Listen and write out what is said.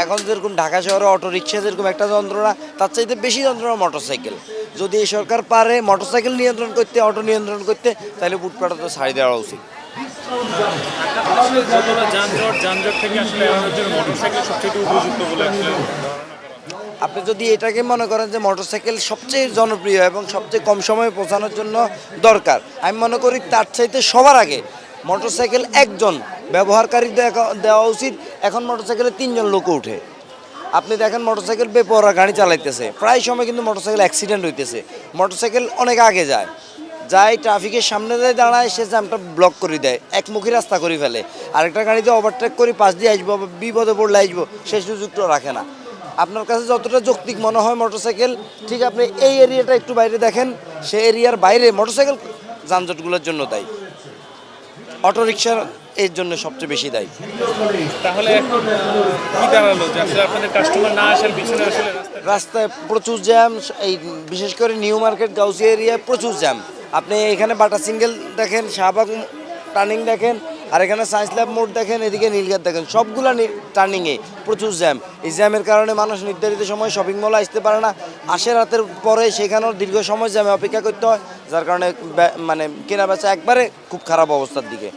এখন যেরকম ঢাকা শহরে অটো রিক্সা যেরকম একটা যন্ত্রণা, তার চাইতে বেশি যন্ত্রণা মোটরসাইকেল। যদি এই সরকার পারে মোটরসাইকেল নিয়ন্ত্রণ করতে, অটো নিয়ন্ত্রণ করতে, তাহলে ফুটপাতে তো ছাড়ি দেওয়া উচিত। যতটা যানজট থেকে আসলে আমাদের জন্য মোটরসাইকেল সবচেয়ে উপযুক্ত বলে আসলে আপনি যদি এটাকে মনে করেন যে মোটরসাইকেল সবচেয়ে জনপ্রিয় এবং সবচেয়ে কম সময়ে পৌঁছানোর জন্য দরকার, আমি মনে করি তার চাইতে সবার আগে মোটরসাইকেল একজন ব্যবহারকারী দেওয়া উচিত। এখন মোটরসাইকেলে 3জন লোক উঠে, আপনি দেখেন মোটরসাইকেল বেপরোয়া গাড়ি চালাইতেছে, প্রায় সময় কিন্তু মোটরসাইকেল অ্যাক্সিডেন্ট হইতেছে। মোটরসাইকেল অনেক আগে যায়, ট্রাফিকের সামনে যায় দাঁড়ায়, সে জ্যামটা ব্লক করে দেয়, একমুখী রাস্তা করে ফেলে। আরেকটা গাড়িতে ওভারটেক করে পাশ দিয়ে আসবো, বিপদে পড়লে আসবো, সেই সুযোগটা রাখে না। আপনার কাছে যতটা যৌক্তিক মনে হয় মোটরসাইকেল, ঠিক আপনি এই এরিয়াটা একটু বাইরে দেখেন, সেই এরিয়ার বাইরে মোটরসাইকেল যানজটগুলোর জন্য দায়ী, অটোরিকশার এর জন্য সবচেয়ে বেশি দায়ী। তাহলে এখন কি দাঁড়ালো যে আসলে আপনাদের কাস্টমার না আসার পিছনে আসলে রাস্তায় প্রচুর জ্যাম, এই বিশেষ করে নিউ মার্কেট গাউসিয়া এরিয়ায় প্রচুর জ্যাম। আপনি এখানে বাটা সিঙ্গেল দেখেন, শাহবাগ টার্নিং দেখেন, আর এখানে সায়েন্স ল্যাব মোড় দেখেন, এদিকে নীলগাত দেখেন, সবগুলা টার্নিংয়ে প্রচুর জ্যাম। এই জ্যামের কারণে মানুষ নির্ধারিত সময় শপিং মলে আসতে পারে না, আসে রাতের পরে, সেখানেও দীর্ঘ সময় জ্যামে অপেক্ষা করতে হয়, যার কারণে মানে কেনা বেচা একবারে খুব খারাপ অবস্থার দিকে।